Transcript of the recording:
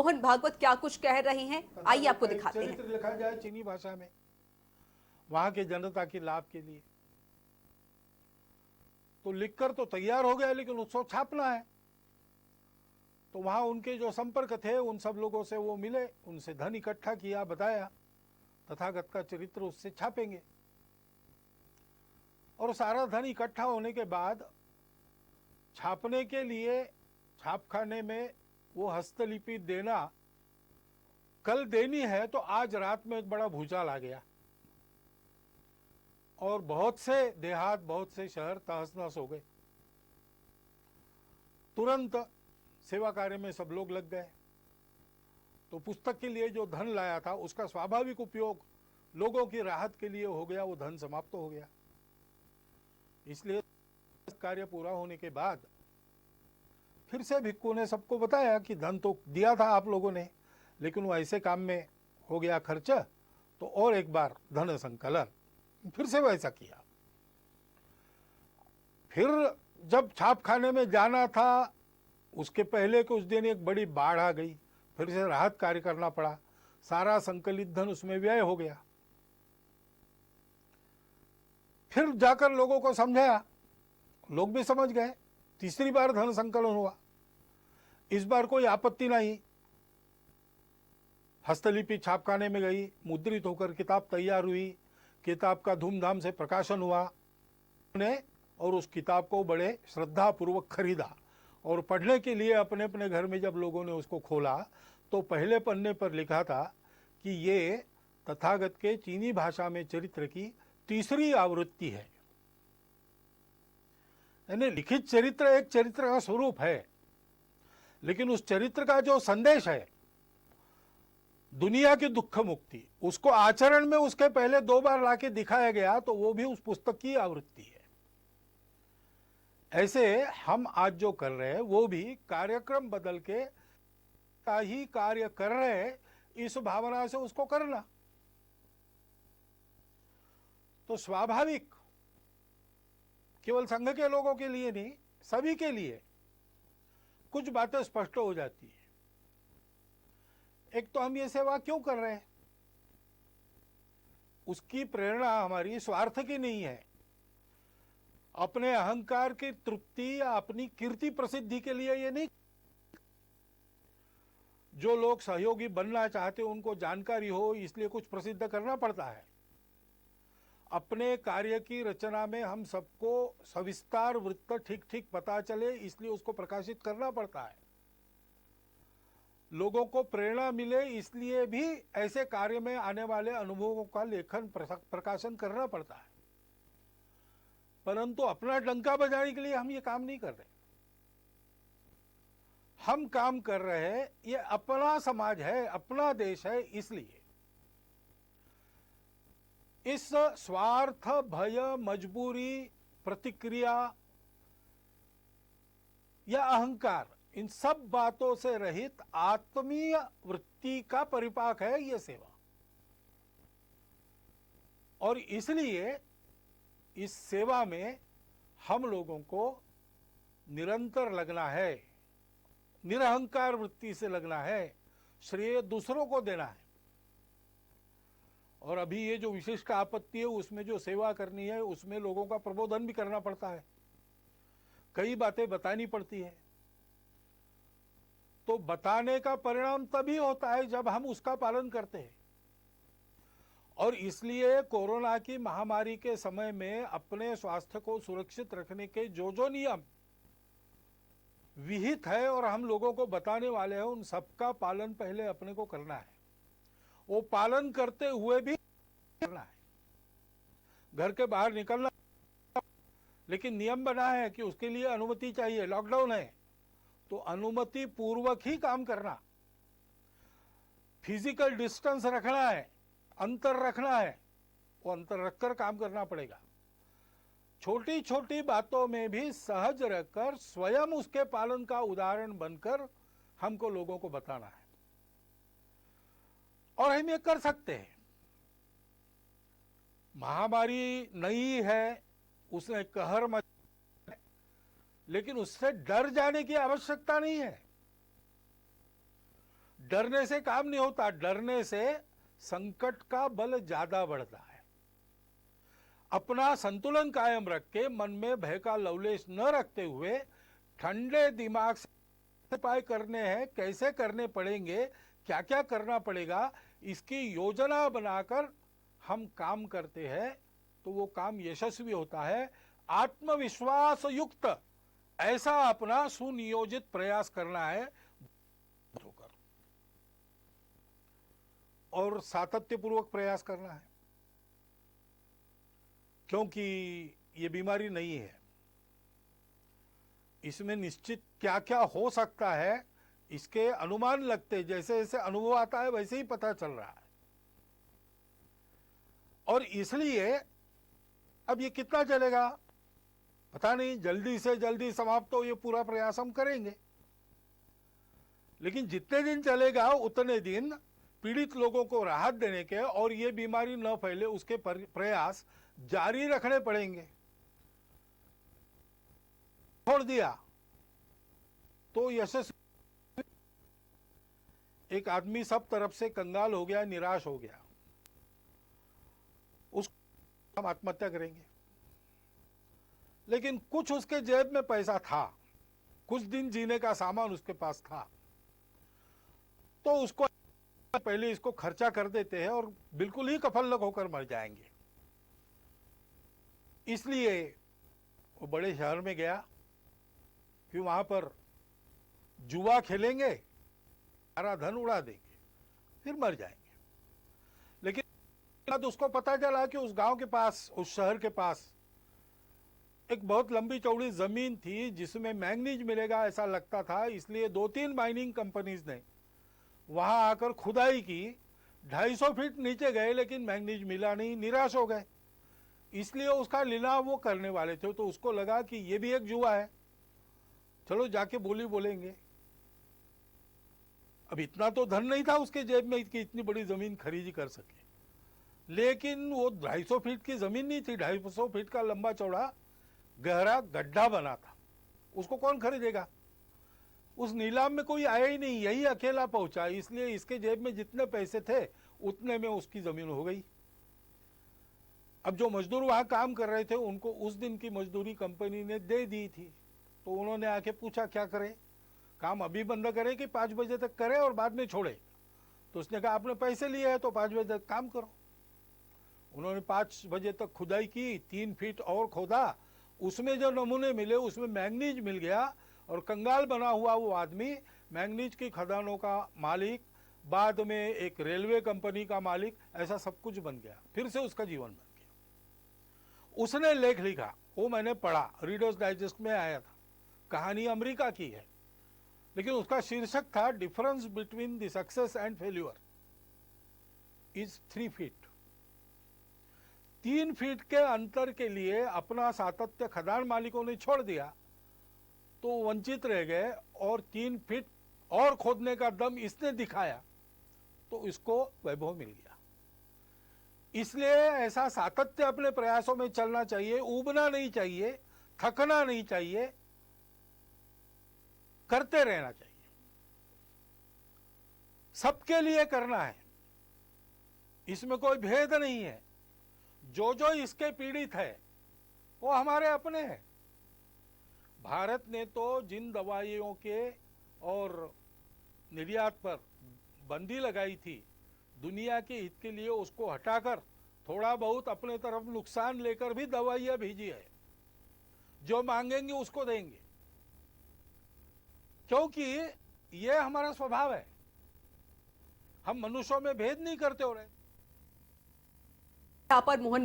मोहन भागवत क्या कुछ कह रहे हैं, आइए आपको दिखाते हैं। चरित्र लिखा जाए चीनी भाषा में वहां के जनता के लाभ के लिए, तो लिखकर तो तैयार हो गया, लेकिन उसको छापना है। तो वहां उनके जो संपर्क थे उन सब लोगों से वो मिले, उनसे धन इकट्ठा किया, बताया तथागत का चरित्र उससे छापेंगे। और सारा धन इकट्ठा होने के बाद छापने के लिए छापखाने में वो हस्तलिपि देना, कल देनी है तो आज रात में एक बड़ा भूचाल आ गया और बहुत से देहात, बहुत से शहर तहस नहस हो गए। तुरंत सेवा कार्य में सब लोग लग गए। तो पुस्तक के लिए जो धन लाया था उसका स्वाभाविक उपयोग लोगों की राहत के लिए हो गया, वो धन समाप्त हो गया। इसलिए कार्य पूरा होने के बाद फिर से भिक्खू ने सबको बताया कि धन तो दिया था आप लोगों ने, लेकिन वो ऐसे काम में हो गया खर्च, तो और एक बार धन संकलन। फिर से वैसा किया। फिर जब छापखाने में जाना था उसके पहले कुछ दिन एक बड़ी बाढ़ आ गई, फिर से राहत कार्य करना पड़ा, सारा संकलित धन उसमें व्यय हो गया। फिर जाकर लोगों को समझाया, लोग भी समझ गए। तीसरी बार धन संकलन हुआ, इस बार कोई आपत्ति नहीं। हस्तलिपि छापखाने में गई, मुद्रित होकर किताब तैयार हुई, किताब का धूमधाम से प्रकाशन हुआ ने, और उस किताब को बड़े श्रद्धा पूर्वक खरीदा और पढ़ने के लिए अपने अपने घर में जब लोगों ने उसको खोला तो पहले पन्ने पर लिखा था कि ये तथागत के चीनी भाषा में चरित्र की तीसरी आवृत्ति है। यानी लिखित चरित्र एक चरित्र का स्वरूप है, लेकिन उस चरित्र का जो संदेश है दुनिया की दुख मुक्ति, उसको आचरण में उसके पहले 2 बार लाके दिखाया गया, तो वो भी उस पुस्तक की आवृत्ति है। ऐसे हम आज जो कर रहे हैं वो भी कार्यक्रम बदल के ही कार्य कर रहे हैं, इस भावना से उसको करना। तो स्वाभाविक केवल संघ के लोगों के लिए नहीं, सभी के लिए कुछ बातें स्पष्ट हो जाती है। एक तो हम ये सेवा क्यों कर रहे हैं, उसकी प्रेरणा हमारी स्वार्थ की नहीं है, अपने अहंकार की तृप्ति या अपनी कीर्ति प्रसिद्धि के लिए ये नहीं। जो लोग सहयोगी बनना चाहते उनको जानकारी हो इसलिए कुछ प्रसिद्ध करना पड़ता है। अपने कार्य की रचना में हम सबको सविस्तार वृत्त ठीक ठीक पता चले इसलिए उसको प्रकाशित करना पड़ता है। लोगों को प्रेरणा मिले इसलिए भी ऐसे कार्य में आने वाले अनुभवों का लेखन प्रकाशन करना पड़ता है। परंतु अपना डंका बजाने के लिए हम ये काम नहीं कर रहे। हम काम कर रहे हैं, ये अपना समाज है, अपना देश है, इसलिए इस स्वार्थ, भय, मजबूरी, प्रतिक्रिया या अहंकार, इन सब बातों से रहित आत्मीय वृत्ति का परिपाक है ये सेवा। और इसलिए इस सेवा में हम लोगों को निरंतर लगना है, निरहंकार वृत्ति से लगना है, श्रेय दूसरों को देना है। और अभी ये जो विशिष्ट आपत्ति है उसमें जो सेवा करनी है उसमें लोगों का प्रबोधन भी करना पड़ता है, कई बातें बतानी पड़ती है। तो बताने का परिणाम तभी होता है जब हम उसका पालन करते हैं। और इसलिए कोरोना की महामारी के समय में अपने स्वास्थ्य को सुरक्षित रखने के जो जो नियम विहित है और हम लोगों को बताने वाले हैं उन सबका पालन पहले अपने को करना है। वो पालन करते हुए भी करना है। घर के बाहर निकलना, लेकिन नियम बना है कि उसके लिए अनुमति चाहिए। लॉकडाउन है तो अनुमति पूर्वक ही काम करना, फिजिकल डिस्टेंस रखना है, अंतर रखना है, वो अंतर रखकर काम करना पड़ेगा। छोटी छोटी बातों में भी सहज रहकर स्वयं उसके पालन का उदाहरण बनकर हमको लोगों को बताना है। और हम ये कर सकते हैं। महामारी नई है, उसने कहर मचा, लेकिन उससे डर जाने की आवश्यकता नहीं है। डरने से काम नहीं होता, डरने से संकट का बल ज्यादा बढ़ता है। अपना संतुलन कायम रख के मन में भय का लवलेश न रखते हुए ठंडे दिमाग से उपाय करने हैं, कैसे करने पड़ेंगे, क्या क्या करना पड़ेगा, इसकी योजना बनाकर हम काम करते हैं तो वो काम यशस्वी होता है। आत्मविश्वास युक्त ऐसा अपना सुनियोजित प्रयास करना है और सातत्यपूर्वक प्रयास करना है, क्योंकि ये बीमारी नहीं है, इसमें निश्चित क्या क्या हो सकता है इसके अनुमान लगते, जैसे जैसे अनुभव आता है वैसे ही पता चल रहा है। और इसलिए अब ये कितना चलेगा पता नहीं, जल्दी से जल्दी समाप्त हो ये पूरा प्रयास हम करेंगे, लेकिन जितने दिन चलेगा उतने दिन पीड़ित लोगों को राहत देने के और ये बीमारी न फैले उसके प्रयास जारी रखने पड़ेंगे। छोड़ दिया तो यशस्वी, एक आदमी सब तरफ से कंगाल हो गया, निराश हो गया, उसको हम आत्महत्या करेंगे। लेकिन कुछ उसके जेब में पैसा था, कुछ दिन जीने का सामान उसके पास था, तो उसको पहले इसको खर्चा कर देते हैं और बिल्कुल ही कफलक होकर मर जाएंगे। इसलिए वो बड़े शहर में गया कि वहां पर जुआ खेलेंगे, सारा धन उड़ा देंगे, फिर मर जाएंगे। लेकिन बाद उसको पता चला कि उस गांव के पास, उस शहर के पास एक बहुत लंबी चौड़ी जमीन थी जिसमें मैंगनीज मिलेगा ऐसा लगता था, इसलिए 2-3 माइनिंग कंपनीज ने वहां आकर खुदाई की। 250 फीट नीचे गए लेकिन मैंगनीज मिला नहीं, निराश हो गए। इसलिए उसका लिलाव वो करने वाले थे, तो उसको लगा कि ये भी एक जुआ है, चलो जाके बोली बोलेंगे। अब इतना तो धन नहीं था उसके जेब में कि इतनी बड़ी जमीन खरीदी कर सके, लेकिन वो 250 फीट की जमीन नहीं थी, 250 फीट का लंबा चौड़ा गहरा गड्ढा बना था, उसको कौन खरीदेगा। उस नीलाम में कोई आया ही नहीं, यही अकेला पहुंचा, इसलिए इसके जेब में जितने पैसे थे उतने में उसकी जमीन हो गई। अब जो मजदूर वहां काम कर रहे थे उनको उस दिन की मजदूरी कंपनी ने दे दी थी, तो उन्होंने आके पूछा क्या करें, काम अभी बंद करें कि 5 बजे तक करें और बाद में छोड़े। तो उसने कहा आपने पैसे लिए हैं तो 5 बजे तक काम करो। उन्होंने 5 बजे तक खुदाई की, 3 फीट और खोदा, उसमें जो नमूने मिले उसमें मैंगनीज मिल गया और कंगाल बना हुआ वो आदमी मैंगनीज की खदानों का मालिक, बाद में एक रेलवे कंपनी का मालिक, ऐसा सब कुछ बन गया, फिर से उसका जीवन बन गया। उसने लेख लिखा, वो मैंने पढ़ा, रीडर्स डाइजेस्ट में आया था, कहानी अमेरिका की है, लेकिन उसका शीर्षक था difference between the success and failure is 3 feet. 3 feet के अंतर के लिए अपना सातत्य खदान मालिकों ने छोड़ दिया तो वंचित रह गए, और 3 फीट और खोदने का दम इसने दिखाया तो इसको वैभव मिल गया। इसलिए ऐसा सातत्य अपने प्रयासों में चलना चाहिए, ऊबना नहीं चाहिए, थकना नहीं चाहिए, करते रहना चाहिए, सबके लिए करना है, इसमें कोई भेद नहीं है। जो जो इसके पीड़ित है वो हमारे अपने हैं। भारत ने तो जिन दवाइयों के और निर्यात पर बंदी लगाई थी दुनिया के हित के लिए, उसको हटाकर थोड़ा बहुत अपने तरफ नुकसान लेकर भी दवाइयां भेजी है। जो मांगेंगे उसको देंगे, क्योंकि ये हमारा स्वभाव है, हम मनुष्यों में भेद नहीं करते हो रहे। यहाँ पर मोहन